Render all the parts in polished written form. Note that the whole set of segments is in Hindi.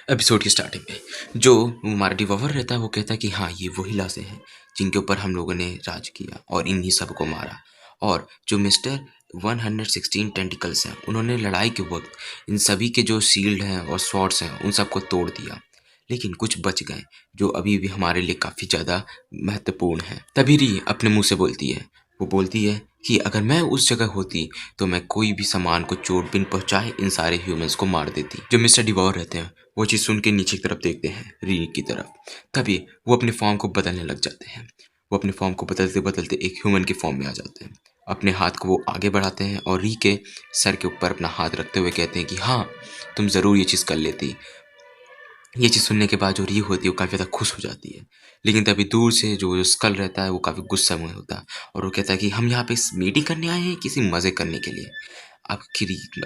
एपिसोड की स्टार्टिंग में जो हमारा डिवॉल्वर रहता है वो कहता है कि हाँ ये वही लाशें हैं जिनके ऊपर हम लोगों ने राज किया और इन्हीं सबको मारा। और जो मिस्टर 116 टेंटिकल्स हैं उन्होंने लड़ाई के वक्त इन सभी के जो शील्ड हैं और स्वॉर्ड्स हैं उन सबको तोड़ दिया, लेकिन कुछ बच गए जो अभी भी हमारे लिए काफ़ी ज़्यादा महत्वपूर्ण है। तभी री अपने मुंह से बोलती है, वो बोलती है कि अगर मैं उस जगह होती तो मैं कोई भी सामान को चोट बिन पहुंचाए इन सारे ह्यूमंस को मार देती। जो मिस्टर डिवॉर रहते हैं वो चीज़ सुन के नीचे की तरफ देखते हैं, री की तरफ। तभी वो अपने फॉर्म को बदलने लग जाते हैं। वो अपने फॉर्म को बदलते बदलते एक ह्यूमन के फॉर्म में आ जाते हैं। अपने हाथ को वो आगे बढ़ाते हैं और री के सर के ऊपर अपना हाथ रखते हुए कहते हैं कि हाँ तुम ज़रूर ये चीज़ कर लेती। ये चीज़ सुनने के बाद जो री होती है वो काफ़ी ज़्यादा खुश हो जाती है, लेकिन तभी दूर से जो स्कल रहता है वो काफ़ी गुस्सा में होता है और वो कहता है कि हम यहाँ पे मीटिंग करने आए हैं किसी मज़े करने के लिए।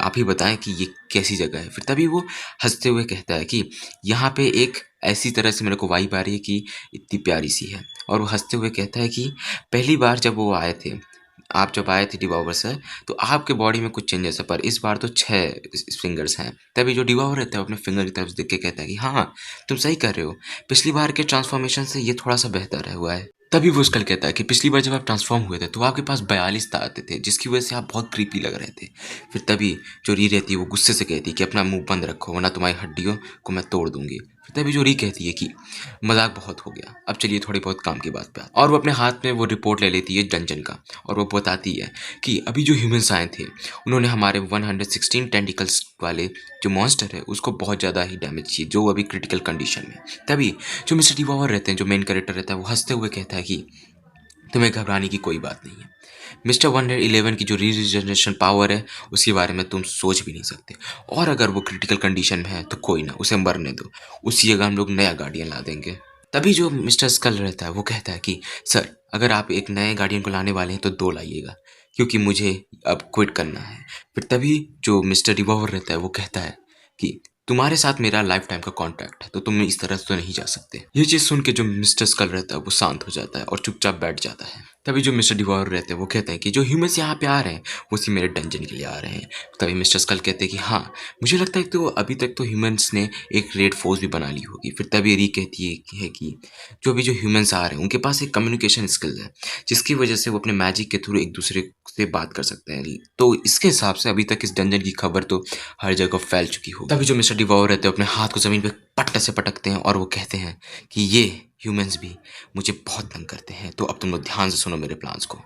आप ही बताएं कि ये कैसी जगह है। फिर तभी वो हंसते हुए कहता है कि यहाँ पे एक ऐसी तरह से मेरे को वाइब आ रही है कि इतनी प्यारी सी है। और वो हंसते हुए कहता है कि पहली बार जब वो आए थे, आप जब आए थे डिवॉल्वर सर, तो आपके बॉडी में कुछ चेंजेस है, पर इस बार तो 6 फिंगर्स हैं। तभी जो डिवॉल्वर रहता है अपने फिंगर की तरफ देख के कहता है कि हाँ तुम सही कर रहे हो, पिछली बार के ट्रांसफॉर्मेशन से ये थोड़ा सा बेहतर है हुआ है। तभी वो स्कल कहता है कि पिछली बार जब आप ट्रांसफॉर्म हुए थे तो आपके पास 42 दांत थे जिसकी वजह से आप बहुत क्रीपी लग रहे थे। फिर तभी जो री रहती है वो गुस्से से कहती है कि अपना मुंह बंद रखो वरना तुम्हारी हड्डियों को मैं तोड़ दूंगी। फिर तभी जो री कहती है कि मजाक बहुत हो गया, अब चलिए थोड़ी बहुत काम की बात पे आते हैं। और वो अपने हाथ में वो रिपोर्ट ले लेती है डंजन का और वो बताती है कि अभी जो ह्यूमंस आए थे उन्होंने हमारे 116 टेंटिकल्स वाले जो मॉन्स्टर है उसको बहुत ज़्यादा ही डैमेज किए जो अभी क्रिटिकल कंडीशन में। तभी जो मिस्टर डिवॉल्वर रहते हैं, जो मेन कैरेक्टर रहता है, वो हंसते हुए कहता है कि तुम्हें घबराने की कोई बात नहीं है। मिस्टर 111 की जो रीजनरेशन पावर है उसके बारे में तुम सोच भी नहीं सकते, और अगर वो क्रिटिकल कंडीशन में है तो कोई ना, उसे मरने दो, उसी जगह हम लोग नया गार्डियन ला देंगे। तभी जो मिस्टर स्कल रहता है वो कहता है कि सर अगर आप एक नए गार्डियन को लाने वाले हैं तो 2 लाइएगा क्योंकि मुझे अब क्विट करना है। फिर तभी जो मिस्टर रिवॉल्वर रहता है वो कहता है कि तुम्हारे साथ मेरा लाइफ टाइम का कॉन्ट्रैक्ट है तो तुम इस तरह से तो नहीं जा सकते। ये चीज़ सुन के जो मिस्टर स्कल रहता है वो शांत हो जाता है और चुपचाप बैठ जाता है। तभी जो मिस्टर डिवॉर रहते हैं वो कहते हैं कि जो ह्यूमंस यहाँ पे आ रहे हैं वो उसी मेरे डंजन के लिए आ रहे हैं। तभी मिस्टर स्कल कहते हैं कि हाँ मुझे लगता है तो अभी तक तो ह्यूमंस ने एक रेड फोर्स भी बना ली होगी। फिर तभी री कहती है कि जो भी जो ह्यूमंस आ रहे हैं उनके पास एक कम्युनिकेशन स्किल है जिसकी वजह से वो अपने मैजिक के थ्रू एक दूसरे से बात कर सकते हैं। तो इसके हिसाब से अभी तक इस डंजन की खबर तो हर जगह फैल चुकी हो। तभी जो मिस्टर डिवॉर रहते हैं अपने हाथ को जमीन पे पट्ट से पटकते हैं और वो कहते हैं कि ये ह्यूमंस भी मुझे बहुत तंग करते हैं, तो अब तुम लोग ध्यान से सुनो मेरे प्लान्स को।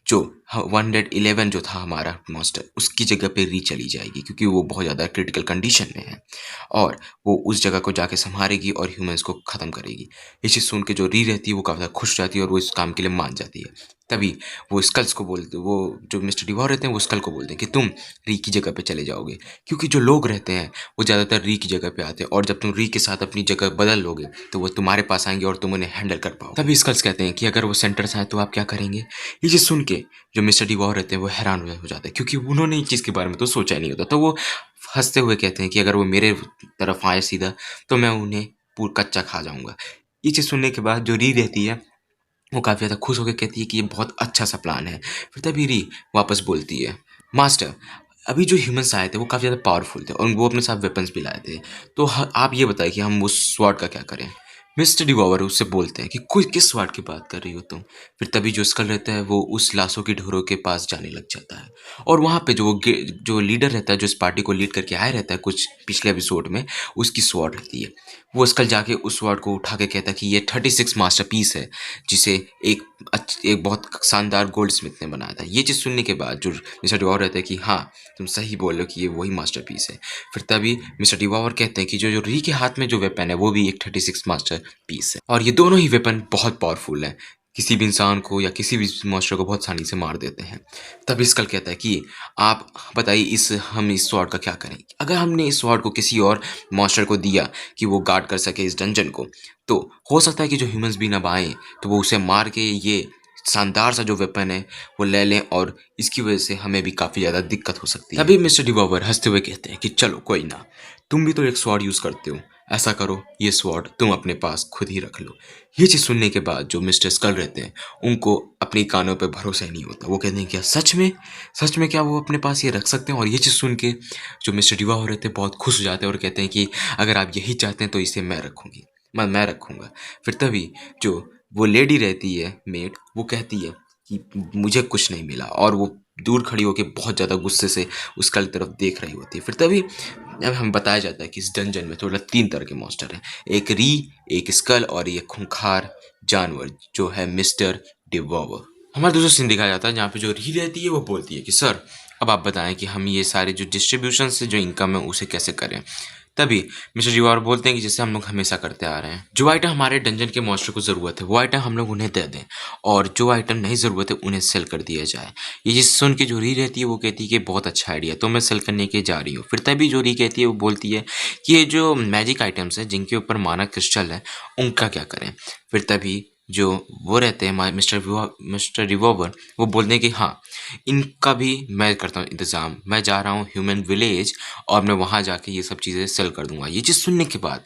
जो 111 जो था हमारा मॉन्स्टर उसकी जगह पे री चली जाएगी क्योंकि वो बहुत ज़्यादा क्रिटिकल कंडीशन में है और वो उस जगह को जाके संभालेगी और ह्यूमंस को ख़त्म करेगी। ये चीज़ सुन के जो री रहती है वो काफ़ी ज़्यादा खुश जाती है और वो इस काम के लिए मान जाती है। तभी वो स्कल्स को बोलते, वो जो मिस्टर डिवॉर रहते हैं वो स्कल को बोलते हैं कि तुम री की जगह पे चले जाओगे क्योंकि जो लोग रहते हैं वो ज़्यादातर री की जगह पे आते हैं और जब तुम री के साथ अपनी जगह बदल लोगे तो वो तुम्हारे पास आएंगे और तुम उन्हें हैंडल कर पाओ। तभी स्कल्स कहते हैं कि अगर वो सेंटर से आए तो आप क्या करेंगे। ये चीज़ सुन के जो मिस्टर डिवॉर रहते हैं वो हैरान हो जाते हैं क्योंकि उन्होंने इस चीज़ के बारे में तो सोचा ही नहीं होता। तो वो हंसते हुए कहते हैं कि अगर वो मेरे तरफ आए सीधा तो मैं उन्हें पूरा कच्चा खा जाऊंगा। ये चीज़ सुनने के बाद जो री रहती है वो काफ़ी ज़्यादा खुश होकर कहती है कि ये बहुत अच्छा सा प्लान है। फिर तभी री वापस बोलती है, मास्टर अभी जो ह्यूमंस आए थे वो काफ़ी ज़्यादा पावरफुल थे और वो अपने साथ वेपन्स भी लाए थे, तो आप ये बताइए कि हम उस स्वॉर्ड का क्या करें। मिस्टर डिवॉवर उससे बोलते हैं कि कोई किस स्वॉर्ड की बात कर रही हो तुम। फिर तभी जो स्कल रहता है वो उस लाशों की ढोरों के पास जाने लग जाता है और वहाँ पे जो लीडर रहता है, जो इस पार्टी को लीड करके आया रहता है कुछ पिछले एपिसोड में, उसकी स्वॉर्ड रहती है। वो स्कल जाके उस स्वॉर्ड को उठा के कहता है कि ये 36 मास्टरपीस है जिसे एक बहुत शानदार गोल्ड स्मिथ ने बनाया था। ये चीज़ सुनने के बाद जो मिस्टर डिवॉवर रहता है कि हाँ तुम सही बोल रहे हो कि ये वही मास्टरपीस है। फिर तभी मिस्टर डिवॉवर कहते हैं कि जो जो री के हाथ में जो वेपन है वो भी एक 36 मास्टरपीस है और ये दोनों ही वेपन बहुत पावरफुल है, किसी भी इंसान को या किसी भी मॉन्स्टर को बहुत आसानी से मार देते हैं। तभी स्कल कहता है कि आप बताइए हम इस स्वॉर्ड का क्या करें। अगर हमने इस स्वॉर्ड को किसी और मॉन्स्टर को दिया कि वो गार्ड कर सके इस डंजन को, तो हो सकता है कि जो ह्यूमंस भी ना आए तो वो उसे मार के ये शानदार सा जो वेपन है वो ले लें और इसकी वजह से हमें भी काफ़ी ज़्यादा दिक्कत हो सकती है। तभी मिस्टर डिवॉवर हंसते हुए कहते हैं कि चलो कोई ना, तुम भी तो एक स्वॉर्ड यूज़ करते हो, ऐसा करो, ये स्वॉर्ड तुम अपने पास खुद ही रख लो। ये चीज़ सुनने के बाद जो मिस्टर स्कल रहते हैं, उनको अपनी कानों पे भरोसा ही नहीं होता। वो कहते हैं क्या सच में? सच में क्या वो अपने पास ये रख सकते हैं? और ये चीज़ सुन के जो मिस्टर डिवाओ रहते हैं बहुत खुश हो जाते हैं और कहते हैं कि अगर आप यही चाहते हैं तो इसे मैं रखूँगी, मैं रखूँगा। फिर तभी जो वो लेडी रहती है मेड, वो कहती है कि मुझे कुछ नहीं मिला, और वो दूर खड़ी होके बहुत ज़्यादा गुस्से से उस कल तरफ देख रही होती है। फिर तभी अब हमें बताया जाता है कि इस डंजन में टोटल 3 तरह के मॉन्स्टर हैं। एक री, एक स्कल और ये खूंखार जानवर जो है मिस्टर डिवॉवर। हमारा दूसरा सीन दिखाया जाता है जहाँ पे जो री रहती है वो बोलती है कि सर अब आप बताएं कि हम ये सारे जो डिस्ट्रीब्यूशन से जो इनकम है उसे कैसे करें। तभी मिस्टर डिवॉवर बोलते हैं कि जैसे हम लोग हमेशा करते आ रहे हैं, जो आइटम हमारे डंजन के मॉन्स्टर को ज़रूरत है वो आइटम हम लोग उन्हें दे दें, और जो आइटम नहीं ज़रूरत है उन्हें सेल कर दिया जाए। ये चीज़ सुन के जो री रहती है वो कहती है कि बहुत अच्छा आइडिया, तो मैं सेल करने के जा रही हूँ। फिर तभी जो री कहती है वो बोलती है कि ये जो मैजिक आइटम्स हैं जिनके ऊपर माना क्रिस्टल है उनका क्या करें। फिर तभी जो वो रहते हैं मिस्टर रिवॉल्वर, वो बोलते हैं कि हाँ इनका भी मैं करता हूँ इंतज़ाम, मैं जा रहा हूँ ह्यूमन विलेज और मैं वहाँ जाके ये सब चीज़ें सेल कर दूंगा। ये चीज़ सुनने के बाद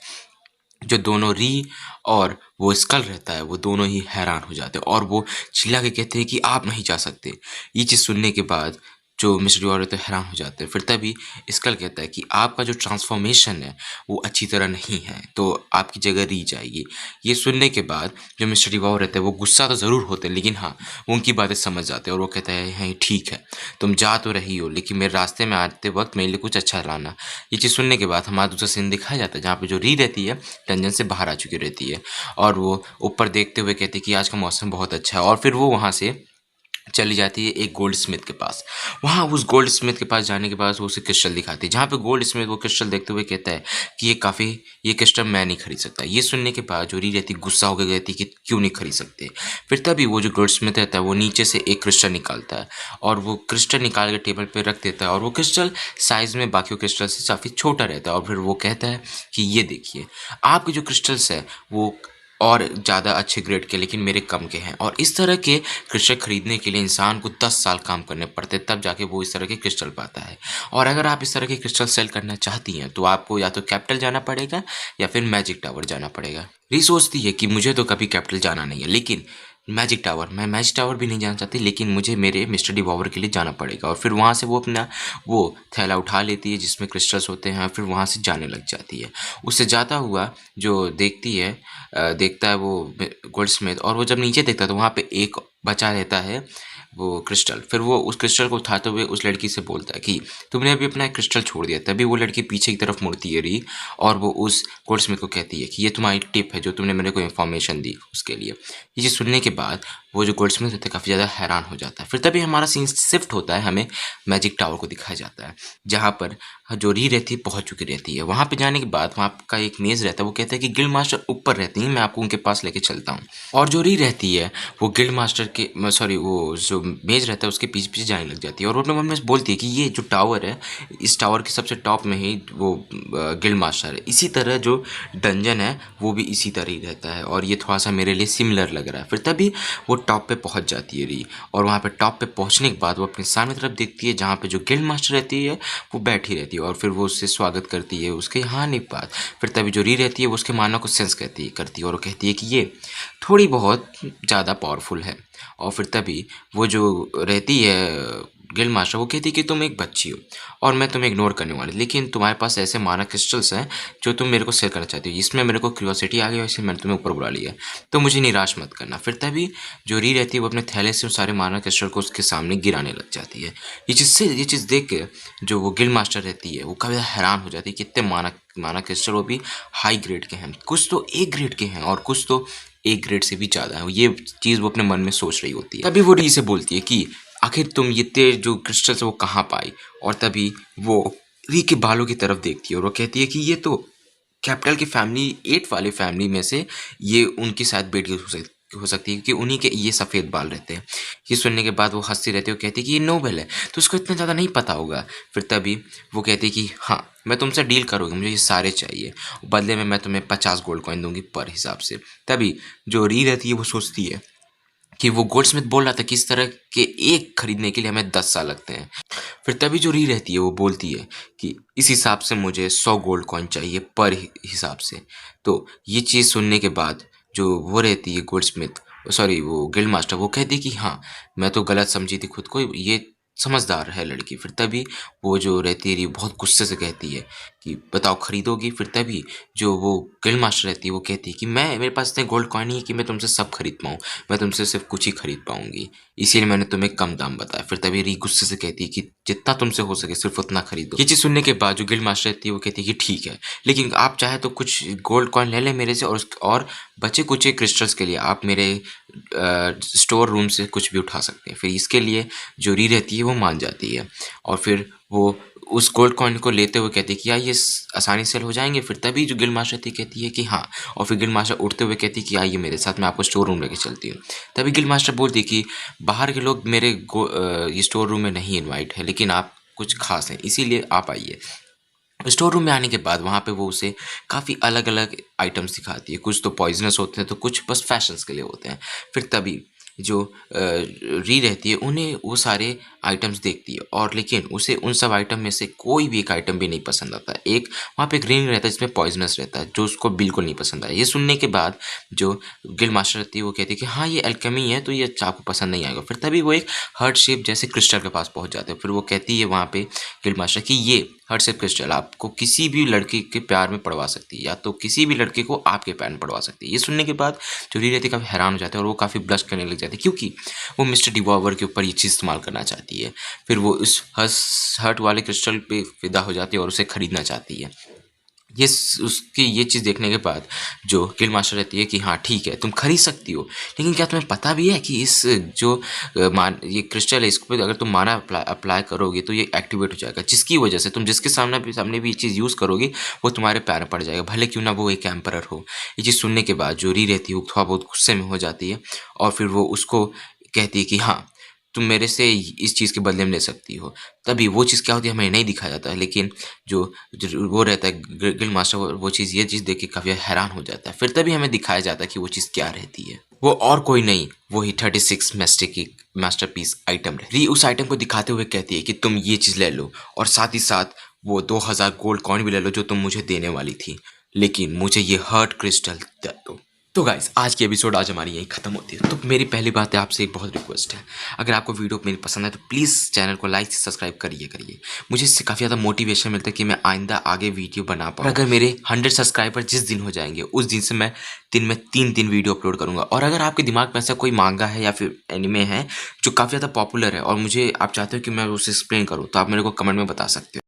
जो दोनों री और वो स्कल रहता है वो दोनों ही हैरान हो जाते हैं और वो चिल्ला के कहते हैं कि आप नहीं जा सकते। ये चीज़ सुनने के बाद जो मिस्टर ड्यूअर रहते हैं हैरान हो जाते हैं। फिर तभी स्कल कहता है कि आपका जो ट्रांसफॉर्मेशन है वो अच्छी तरह नहीं है, तो आपकी जगह री जाएगी। ये सुनने के बाद जो मिस्टर डिवॉर रहते हैं वो गुस्सा तो ज़रूर होते हैं, लेकिन हाँ वो उनकी बातें समझ जाते हैं और वो कहता है हाँ ठीक है, तुम जा तो रही हो लेकिन मेरे रास्ते में आते वक्त मेरे लिए कुछ अच्छा लाना। ये चीज़ सुनने के बाद हमारा दूसरा सीन दिखाया जाता है जहाँ पे जो री रहती है डंजन से बाहर आ चुकी रहती है और वो ऊपर देखते हुए कहती है कि आज का मौसम बहुत अच्छा है, और फिर वो वहाँ से चली जाती है एक गोल्ड स्मिथ के पास। वहाँ उस गोल्ड स्मिथ के पास जाने के बाद वो उसे क्रिस्टल दिखाती है, जहाँ पे गोल्ड स्मिथ वो क्रिस्टल देखते हुए कहता है कि ये क्रिस्टल मैं नहीं खरीद सकता। ये सुनने के बाद जो री रहती गुस्सा होकर कहती कि क्यों नहीं खरीद सकते। फिर तभी वो जो गोल्ड स्मिथ रहता है वो नीचे से एक क्रिस्टल निकालता है और वो क्रिस्टल निकाल के टेबल पर रख देता है, और वो क्रिस्टल साइज में बाकी क्रिस्टल से काफ़ी छोटा रहता है। और फिर वो कहता है कि ये देखिए आपके जो क्रिस्टल्स है वो और ज़्यादा अच्छे ग्रेड के लेकिन मेरे कम के हैं, और इस तरह के क्रिस्टल खरीदने के लिए इंसान को 10 साल काम करने पड़ते हैं, तब जाके वो इस तरह के क्रिस्टल पाता है। और अगर आप इस तरह के क्रिस्टल सेल करना चाहती हैं तो आपको या तो कैपिटल जाना पड़ेगा या फिर मैजिक टावर जाना पड़ेगा। री सोचती है कि मुझे तो कभी कैपिटल जाना नहीं है, लेकिन मैं मैजिक टावर भी नहीं जाना चाहती, लेकिन मुझे मेरे मिस्टर डिवॉवर के लिए जाना पड़ेगा। और फिर वहाँ से वो अपना वो थैला उठा लेती है जिसमें क्रिस्टल्स होते हैं, फिर वहाँ से जाने लग जाती है। उससे जाता हुआ जो देखता है वो गोल्डस्मिथ, और वो जब नीचे देखता है तो वहाँ पे एक बचा रहता है वो क्रिस्टल। फिर वो उस क्रिस्टल को उठाते हुए उस लड़की से बोलता है कि तुमने अभी अपना एक क्रिस्टल छोड़ दिया। तभी वो लड़की पीछे की तरफ मुड़ती है री, और वो उस गोल्डस्मिथ को कहती है कि ये तुम्हारी टिप है जो तुमने मेरे को इन्फॉर्मेशन दी उसके लिए। ये चीज़ सुनने के बाद वो जो गोल्डस्मिथ होता है काफ़ी ज़्यादा हैरान हो जाता है। फिर तभी हमारा सीन शिफ्ट होता है, हमें मैजिक टावर को दिखाया जाता है जहाँ पर जो री रहती है पहुँच चुकी रहती है। वहाँ पे जाने के बाद वहाँ का एक मेज़ रहता है, वो कहता है कि गिल्ड मास्टर ऊपर रहती हैं, मैं आपको उनके पास लेके चलता हूँ। और जो री रहती है वो गिल्ड मास्टर के सॉरी वो जो मेज़ रहता है उसके पीछे पीछे जाने लग जाती है, और वो अपने मन में बोलती है कि ये जो टावर है इस टावर के सबसे टॉप में ही वो गिल्ड मास्टर है। इसी तरह जो डंजन है वो भी इसी तरह ही रहता है, और ये थोड़ा सा मेरे लिए सिमिलर लग रहा है। फिर तभी वो टॉप पे पहुंच जाती है री, और वहाँ पे टॉप पे पहुंचने के बाद वो अपने सामने तरफ देखती है जहाँ पे जो गिल्ड मास्टर रहती है वो बैठी रहती है, और फिर वो उससे स्वागत करती है उसके यहाँ आने के बाद। फिर तभी जो री रहती है वो उसके मानव को सेंस करती है और वो कहती है कि ये थोड़ी बहुत ज़्यादा पावरफुल है। और फिर तभी वो जो रहती है गिल्ड मास्टर, वो कहती है कि तुम एक बच्ची हो और मैं तुम्हें इग्नोर करने वाली, लेकिन तुम्हारे पास ऐसे माना क्रिस्टल्स हैं जो तुम मेरे को शेयर करना चाहती हो, इसमें मेरे को क्यूरियोसिटी आ गई और इसलिए मैंने तुम्हें ऊपर बुला लिया, तो मुझे निराश मत करना। फिर तभी जो री रहती है वो अपने थैले से उन सारे माना क्रिस्टल को उसके सामने गिराने लग जाती है। ये चीज़ देख के जो वो गिल्ड मास्टर रहती है वो काफ़ी हैरान हो जाती है, कितने माना क्रिस्टल वो भी हाई ग्रेड के हैं, कुछ तो ए ग्रेड के हैं और कुछ तो एक ग्रेड से भी ज़्यादा है। ये चीज़ वो अपने मन में सोच रही होती है। तभी वो री से बोलती है कि आखिर तुम ये तेज जो क्रिस्टल है वो कहाँ पाई। और तभी वो री के बालों की तरफ देखती है और वो कहती है कि ये तो कैपिटल की फैमिली 8 वाले फैमिली में से ये उनकी शायद बेटी हो सकती है क्योंकि उन्हीं के ये सफ़ेद बाल रहते हैं। ये सुनने के बाद वो हंसती रहती है और कहती है कि ये नोबेल है तो उसको इतना ज़्यादा नहीं पता होगा। फिर तभी वो कहती है कि हाँ मैं तुमसे डील करूँगी, मुझे ये सारे चाहिए, बदले में मैं तुम्हें 50 गोल्ड कॉइन दूंगी पर हिसाब से। तभी जो री रहती है वो सोचती है कि वो गोल्डस्मिथ बोल रहा था कि इस तरह के एक खरीदने के लिए हमें 10 साल लगते हैं। फिर तभी जो री रहती है वो बोलती है कि इस हिसाब से मुझे 100 गोल्ड कॉइन चाहिए पर हिसाब से। तो ये चीज़ सुनने के बाद जो वो रहती है गोल्डस्मिथ, सॉरी वो गिल्ड मास्टर, वो कहती है कि हाँ, मैं तो गलत समझी थी खुद को, ये समझदार है लड़की। फिर तभी वो जो रहती है री बहुत गुस्से से कहती है कि बताओ खरीदोगी? फिर तभी जो वो गिल्ड मास्टर रहती है वो कहती है कि मैं, मेरे पास इतने गोल्ड कॉइन नहीं है कि मैं तुमसे सब खरीद पाऊँ, मैं तुमसे सिर्फ कुछ ही खरीद पाऊंगी, इसीलिए मैंने तुम्हें कम दाम बताया। फिर तभी री गुस्से से कहती है कि जितना तुमसे हो सके सिर्फ उतना खरीदो। ये चीज़ सुनने के बाद जो गिल्ड मास्टर रहती है वो कहती है कि ठीक है, लेकिन आप चाहे तो कुछ गोल्ड कॉइन ले लें मेरे से, और बचे कुचे क्रिस्टल्स के लिए आप मेरे स्टोर रूम से कुछ भी उठा सकते हैं। फिर इसके लिए जो री रहती है वो मान जाती है और फिर वो उस गोल्ड कॉइन को लेते हुए कहती है कि यार ये आसानी से हो जाएंगे। फिर तभी जो गिल्ड मास्टर कहती है कि हाँ, और फिर गिल्ड मास्टर उठते हुए कहती है कि आइए मेरे साथ, मैं आपको स्टोर रूम लेके चलती हूँ। तभी गिल्ड मास्टर बोलती है कि बाहर के लोग मेरे ये स्टोर रूम में नहीं इनवाइट है, लेकिन आप कुछ खास हैं इसीलिए आप आइए। स्टोर रूम में आने के बाद वहाँ पे वो उसे काफ़ी अलग अलग आइटम्स दिखाती है, कुछ तो पॉइजनस होते हैं तो कुछ बस फैशंस के लिए होते हैं। फिर तभी जो री रहती है उन्हें वो सारे आइटम्स देखती है, और लेकिन उसे उन सब आइटम में से कोई भी एक आइटम भी नहीं पसंद आता। एक वहाँ पे एक रिंग रहता है जिसमें पॉइजनस रहता है जो उसको बिल्कुल नहीं पसंद आया। ये सुनने के बाद जो गिल्ड मास्टर रहती है वो कहती है कि हाँ ये एल्केमी है तो ये आपको पसंद नहीं आएगा। फिर तभी वो एक हार्ट शेप जैसे क्रिस्टल के पास पहुँच जाते हैं। फिर वो कहती है वहाँ पे गिल्ड मास्टर कि ये हार्ट शेप क्रिस्टल आपको किसी भी लड़की के प्यार में पड़वा सकती है, या तो किसी भी लड़के को आपके प्यार में पड़वा सकती है। ये सुनने के बाद जो री रहती है काफ़ी हैरान हो जाते हैं और वो काफ़ी ब्लश करने लग जाती है, क्योंकि वो मिस्टर डिवॉल्वर के ऊपर ये चीज़ इस्तेमाल करना चाहती है। फिर वो उस हर्ट वाले क्रिस्टल पे फिदा हो जाती है और उसे खरीदना चाहती है। ये उसकी ये चीज़ देखने के बाद जो गिल्ड मास्टर रहती है कि हाँ ठीक है तुम खरीद सकती हो, लेकिन क्या तुम्हें पता भी है कि इस जो ये क्रिस्टल है इस पर अगर तुम माना अप्लाई करोगे तो ये एक्टिवेट हो जाएगा, जिसकी वजह से तुम जिसके सामने भी ये चीज़ यूज़ करोगे वो तुम्हारे पैर में पड़ जाएगा, भले क्यों ना वो एक एम्परर हो। ये चीज़ सुनने के बाद जो री रहती है वो थोड़ा बहुत गुस्से में हो जाती है और फिर वो उसको कहती है कि हाँ तुम मेरे से इस चीज़ के बदले में ले सकती हो। तभी वो चीज़ क्या होती है हमें नहीं दिखाया जाता है, लेकिन जो वो रहता है गिल्ड मास्टर वो चीज़ ये चीज़ देख के काफ़ी हैरान हो जाता है। फिर तभी हमें दिखाया जाता है कि वो चीज़ क्या रहती है। वो और कोई नहीं, वही 36 मेस्टिक की मास्टरपीस आइटम है। री उस आइटम को दिखाते हुए कहती है कि तुम ये चीज़ ले लो और साथ ही साथ वो 2000 गोल्ड कॉइन भी ले लो जो तुम मुझे देने वाली थी, लेकिन मुझे ये हर्ट क्रिस्टल दे दो। तो गाइस आज की एपिसोड आज हमारी यहीं खत्म होती है। तो मेरी पहली बात है आपसे एक बहुत रिक्वेस्ट है, अगर आपको वीडियो मेरी पसंद है तो प्लीज़ चैनल को लाइक सब्सक्राइब करिए। मुझे इससे काफ़ी ज़्यादा मोटिवेशन मिलता है कि मैं आइंदा आगे वीडियो बना पाऊँ। अगर मेरे 100 सब्सक्राइबर जिस दिन हो जाएंगे उस दिन से मैं दिन में 3 वीडियो अपलोड करूँगा। और अगर आपके दिमाग में ऐसा कोई मांगा है या फिर एनिमे है जो काफ़ी ज़्यादा पॉपुलर है और मुझे आप चाहते हो कि मैं उसे एक्सप्लेन करूँ तो आप मेरे को कमेंट में बता सकते हो।